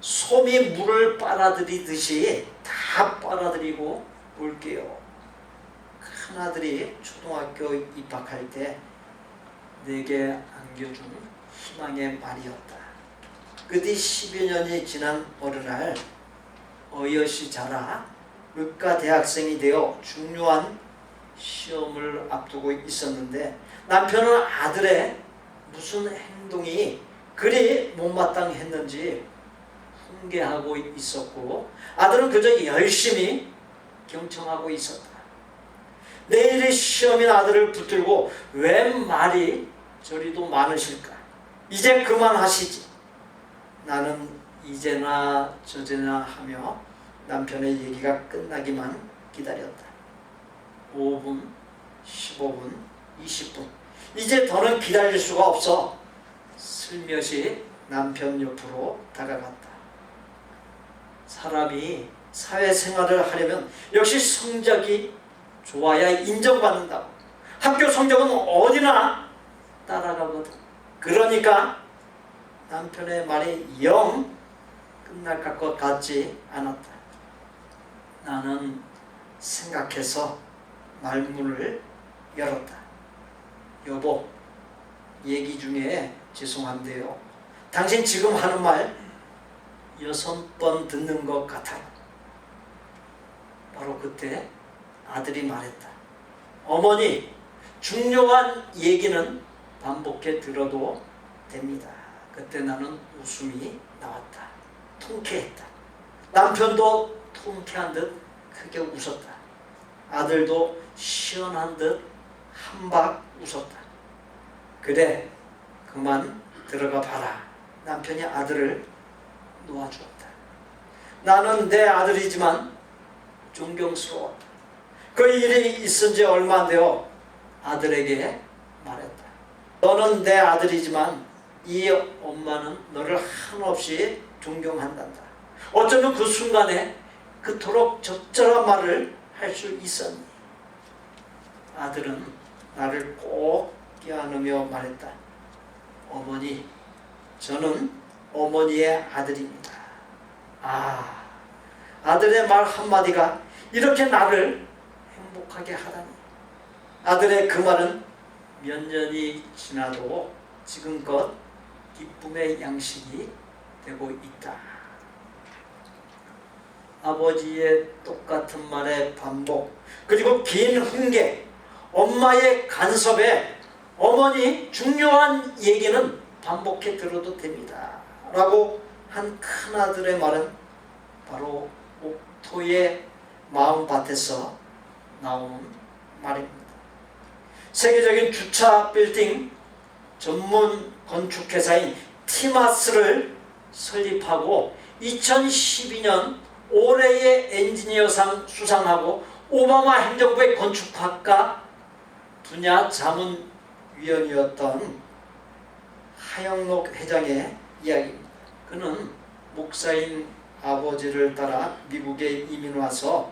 솜이 물을 빨아들이듯이 다 빨아들이고 올게요. 큰아들이 초등학교 입학할 때 내게 안겨준 희망의 말이었다. 그 뒤 10여 년이 지난 어느 날 어여시 자라 의과 대학생이 되어 중요한 시험을 앞두고 있었는데 남편은 아들의 무슨 행동이 그리 못마땅했는지 훈계하고 있었고 아들은 그저 열심히 경청하고 있었다. 내 일이 시험인 아들을 붙들고 웬 말이 저리도 많으실까? 이제 그만하시지. 나는 이제나 저제나 하며 남편의 얘기가 끝나기만 기다렸다. 5분, 15분, 20분. 이제 더는 기다릴 수가 없어 슬며시 남편 옆으로 다가갔다. 사람이 사회생활을 하려면 역시 성적이 좋아야 인정받는다고. 학교 성적은 어디나 따라가거든. 그러니까 남편의 말이 영 끝날 것 같지 않았다. 나는 생각해서 말문을 열었다. 여보, 얘기 중에 죄송한데요. 당신 지금 하는 말 6번 듣는 것 같아요. 바로 그때 아들이 말했다. 어머니, 중요한 얘기는 반복해 들어도 됩니다. 그때 나는 웃음이 나왔다. 통쾌했다. 남편도 통쾌한 듯 크게 웃었다. 아들도 시원한 듯 한박 웃었다. 그래, 그만 들어가 봐라. 남편이 아들을 놓아주었다. 나는 내 아들이지만 존경스러웠다. 그 일이 있은 지 얼마 안 되어 아들에게 말했다. 너는 내 아들이지만 이 엄마는 너를 한없이 존경한단다. 어쩌면 그 순간에 그토록 적절한 말을 할 수 있었니? 아들은 나를 꼭 껴안으며 말했다. 어머니, 저는 어머니의 아들입니다. 아, 아들의 말 한마디가 이렇게 나를 행복하게 하다니. 아들의 그 말은 몇 년이 지나도 지금껏 기쁨의 양식이 되고 있다. 아버지의 똑같은 말의 반복, 그리고 긴 훈계, 엄마의 간섭에 어머니 중요한 얘기는 반복해 들어도 됩니다 라고 한 큰아들의 말은 바로 옥토의 마음밭에서 나온 말입니다. 세계적인 주차 빌딩 전문 건축회사인 티마스를 설립하고 2012년 올해의 엔지니어상 수상하고 오바마 행정부의 건축학과 분야 자문위원이었던 하영록 회장의 이야기입니다. 그는 목사인 아버지를 따라 미국에 이민 와서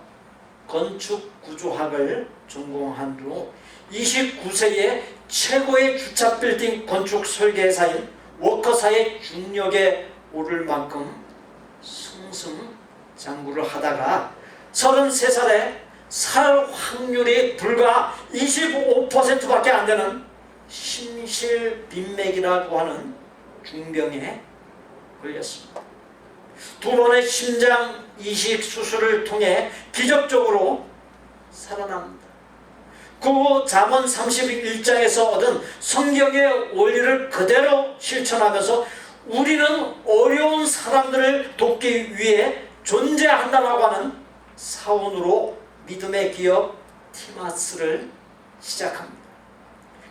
건축구조학을 전공한 후 29세에 최고의 주차 빌딩 건축 설계사인 워커사의 중력에 오를 만큼 승승장구를 하다가 33살에 살 확률이 불과 25%밖에 안 되는 심실빈맥이라고 하는 중병에 걸렸습니다. 2번의 심장 이식 수술을 통해 기적적으로 살아납니다. 그 후 잠언 31장에서 얻은 성경의 원리를 그대로 실천하면서 우리는 어려운 사람들을 돕기 위해 존재한다라고 하는 사원으로 믿음의 기업 티마스를 시작합니다.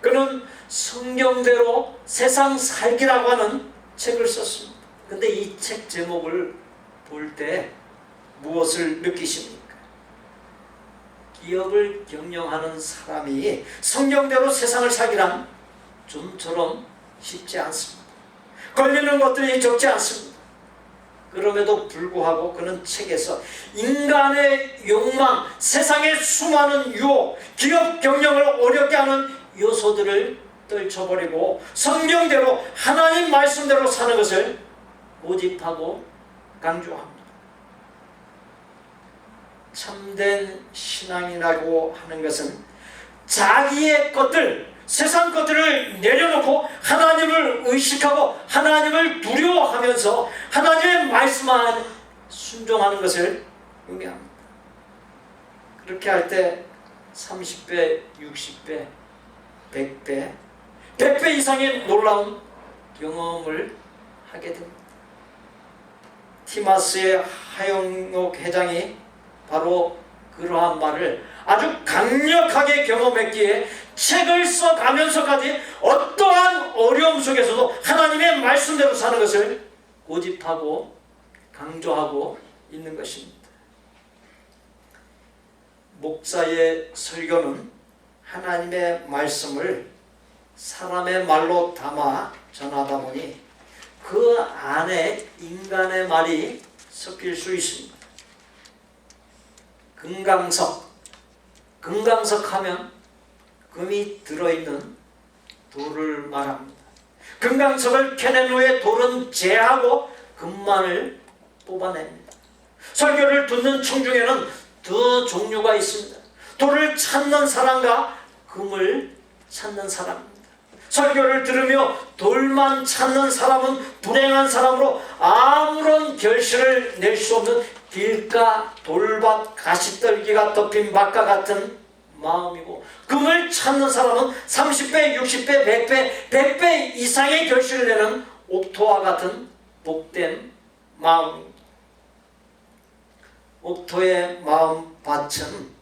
그는 성경대로 세상 살기라고 하는 책을 썼습니다. 근데 이 책 제목을 볼 때 무엇을 느끼십니까? 기업을 경영하는 사람이 성경대로 세상을 살기란 좀처럼 쉽지 않습니다. 걸리는 것들이 적지 않습니다. 그럼에도 불구하고 그는 책에서 인간의 욕망, 세상의 수많은 유혹, 기업 경영을 어렵게 하는 요소들을 떨쳐버리고 성경대로 하나님 말씀대로 사는 것을 모집하고 강조합니다. 참된 신앙이라고 하는 것은 자기의 것들, 세상 것들을 내려놓고 하나님을 의식하고 하나님을 두려워하면서 하나님의 말씀만 순종하는 것을 의미합니다. 그렇게 할 때 30배, 60배, 100배, 100배 이상의 놀라운 경험을 하게 됩니다. 티마스의 하영록 회장이 바로 그러한 말을 아주 강력하게 경험했기에 책을 써가면서까지 어떠한 어려움 속에서도 하나님의 말씀대로 사는 것을 고집하고 강조하고 있는 것입니다. 목사의 설교는 하나님의 말씀을 사람의 말로 담아 전하다 보니 그 안에 인간의 말이 섞일 수 있습니다. 금강석 하면 금이 들어있는 돌을 말합니다. 금강석을 캐낸 후에 돌은 제하고 금만을 뽑아냅니다. 설교를 듣는 청중에는 두 종류가 있습니다. 돌을 찾는 사람과 금을 찾는 사람입니다. 설교를 들으며 돌만 찾는 사람은 불행한 사람으로 아무런 결실을 낼 수 없는 길가 돌밭 가시떨기가 덮인 밭과 같은 마음이고, 금을 찾는 사람은 30배, 60배, 100배 이상의 결실을 내는 옥토와 같은 복된 마음입니다. 옥토의 마음밭은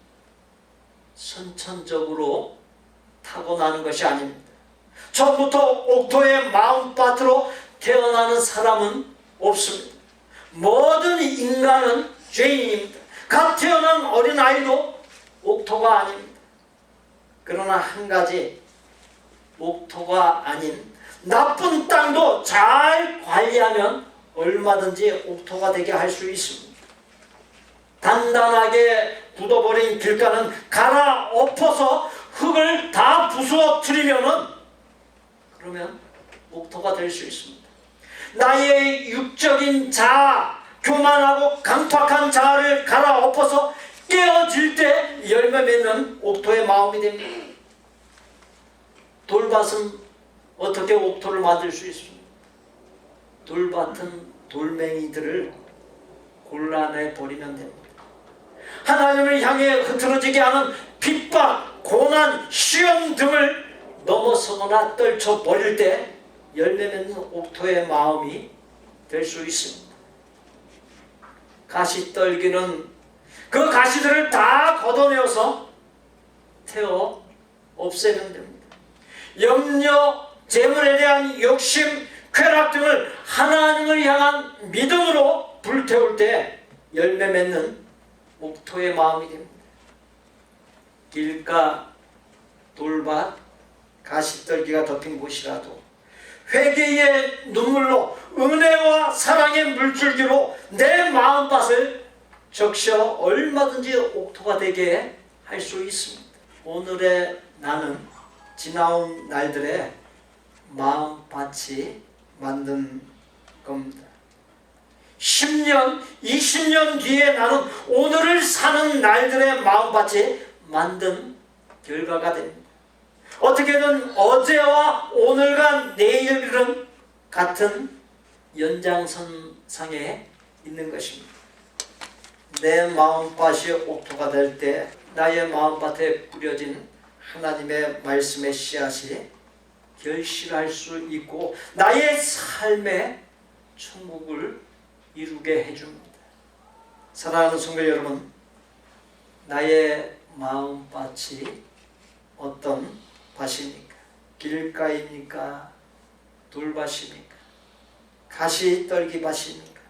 선천적으로 타고나는 것이 아닙니다. 처음부터 옥토의 마음밭으로 태어나는 사람은 없습니다. 모든 인간은 죄인입니다. 갓 태어난 어린아이도 옥토가 아닙니다. 그러나 한 가지, 옥토가 아닌 나쁜 땅도 잘 관리하면 얼마든지 옥토가 되게 할 수 있습니다. 단단하게 굳어버린 길가는 갈아엎어서 흙을 다 부수어뜨리면은 그러면 옥토가 될 수 있습니다. 나의 육적인 자아, 교만하고 강팍한 자아를 갈아엎어서 깨어질 때 열매 맺는 옥토의 마음이 됩니다. 돌밭은 어떻게 옥토를 만들 수 있습니까? 돌밭은 돌멩이들을 골라내 버리면 됩니다. 하나님을 향해 흐트러지게 하는 핍박, 고난, 시험 등을 넘어서거나 떨쳐버릴 때 열매 맺는 옥토의 마음이 될 수 있습니다. 가시떨기는 그 가시들을 다 걷어내어서 태워 없애면 됩니다. 염려, 재물에 대한 욕심, 쾌락 등을 하나님을 향한 믿음으로 불태울 때 열매 맺는 옥토의 마음이 됩니다. 길가, 돌밭, 가시떨기가 덮인 곳이라도 회개의 눈물로 은혜와 사랑의 물줄기로 내 마음밭을 적셔 얼마든지 옥토가 되게 할 수 있습니다. 오늘의 나는 지나온 날들의 마음밭이 만든 겁니다. 10년, 20년 뒤에 나는 오늘을 사는 날들의 마음밭이 만든 결과가 됩니다. 어떻게든 어제와 오늘과 내일은 같은 연장선상에 있는 것입니다. 내 마음밭이 옥토가 될 때 나의 마음밭에 뿌려진 하나님의 말씀의 씨앗이 결실할 수 있고 나의 삶의 천국을 이루게 해줍니다. 사랑하는 성도 여러분, 나의 마음밭이 어떤 밭입니까? 길가입니까? 돌밭입니까? 가시떨기 밭입니까?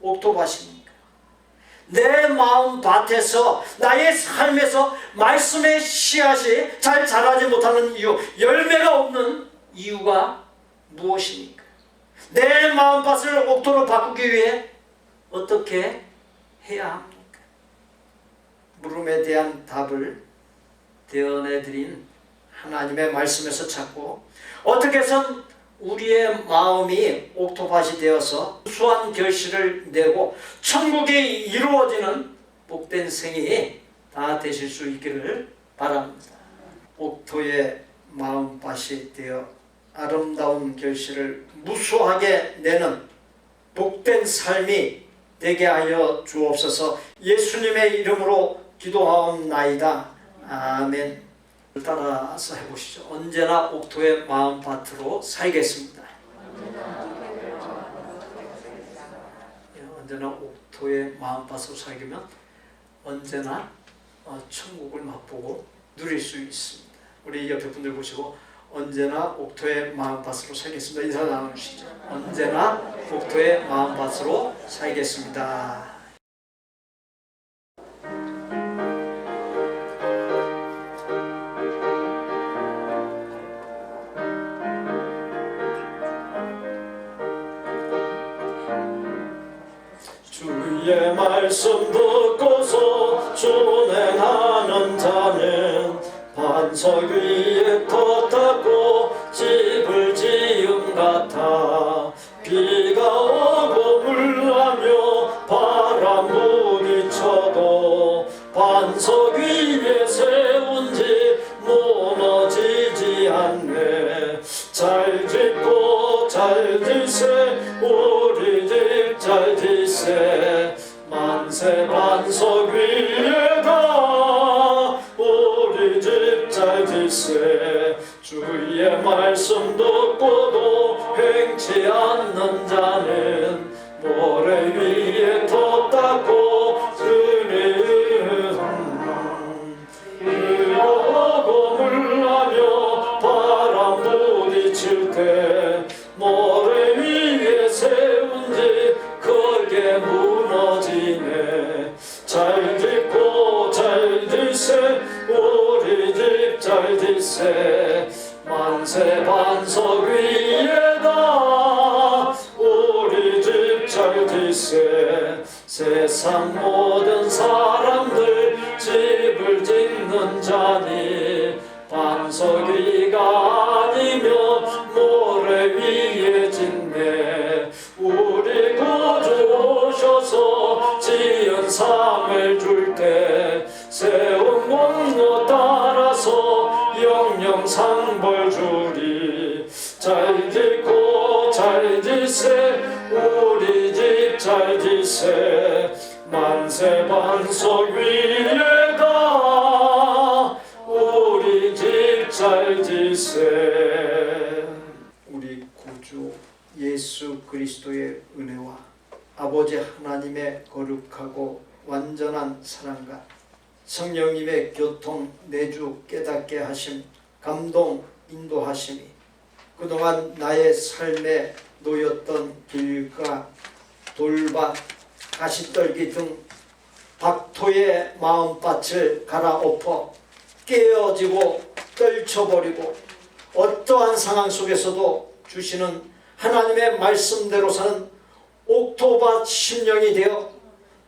옥토밭입니까? 내 마음밭에서 나의 삶에서 말씀의 씨앗이 잘 자라지 못하는 이유, 열매가 없는 이유가 무엇입니까? 내 마음밭을 옥토로 바꾸기 위해 어떻게 해야 합니까? 물음에 대한 답을 대언해드린 하나님의 말씀에서 찾고 어떻게 해서 우리의 마음이 옥토밭이 되어서 수한 결실을 내고 천국이 이루어지는 복된 생이 다 되실 수 있기를 바랍니다. 옥토의 마음밭이 되어 아름다운 결실을 무수하게 내는 복된 삶이 되게 하여 주옵소서. 예수님의 이름으로 기도하옵나이다. 아멘. 따라서 해보시죠. 언제나 옥토의 마음밭으로 살겠습니다. 언제나 옥토의 마음밭으로 살기면 언제나 천국을 맛보고 누릴 수 있습니다. 우리 옆에 분들 보시고 언제나 옥토의 마음밭으로 살겠습니다. 인사 나누시죠. 언제나 옥토의 마음밭으로 살겠습니다. 주의 말씀 듣고서 준행하는 자는 반석 위에 터 닦고 집을 지음 같아 비가 오고 물나며 바람 부딪혀도 반석 위에 세운 집 무너지지 않네. 잘 짓고 잘 짓세 우리 집 잘 짓세 만세 반석 위에다 우리 집 잘 짓세. 주의 말씀 듣고도 행치 않는 자는 모래 위에 터 닦고 비오고 물나며 바람 부딪힐 때 모래 위에 세운 집 크게 무너지네. 잘 짓고 잘 짓세 우리 집 잘 짓세 만세 반석 위에다 우리 집 잘 짓세. 세상 모든 사람들 집을 짓는 자니 반석 위가 아니면 모래 위에 짓네. 우리 구주 오셔서 지은 삶을 줄 때 세운 공로 따라서 영영 상벌 주리. 잘 짓고 잘 짓세 우리 집 잘 짓세 만세 반석 위에다 우리 집 잘 짓세. 우리 구주 예수 그리스도의 은혜와 아버지 하나님의 거룩하고 완전한 사랑과 성령님의 교통 내주 깨닫게 하심 감동 인도하심이 그동안 나의 삶에 놓였던 길과 돌밭 가시떨기 등 박토의 마음밭을 갈아엎어 깨어지고 떨쳐버리고 어떠한 상황 속에서도 주시는 하나님의 말씀대로 사는 옥토밭 심령이 되어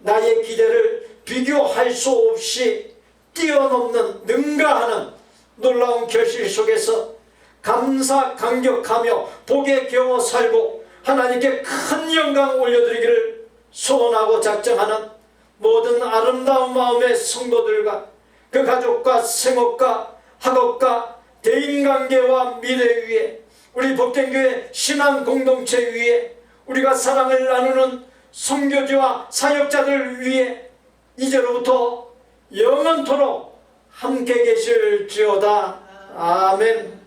나의 기대를 비교할 수 없이 뛰어넘는 능가하는 놀라운 결실 속에서 감사 감격하며 복에 겨워 살고 하나님께 큰 영광 올려드리기를 소원하고 작정하는 모든 아름다운 마음의 성도들과 그 가족과 생업과 학업과 대인관계와 미래 위에 우리 복된교회 신앙 공동체 위에 우리가 사랑을 나누는 선교지와 사역자들 위에 이제로부터 영원토록 함께 계실지어다. 아멘.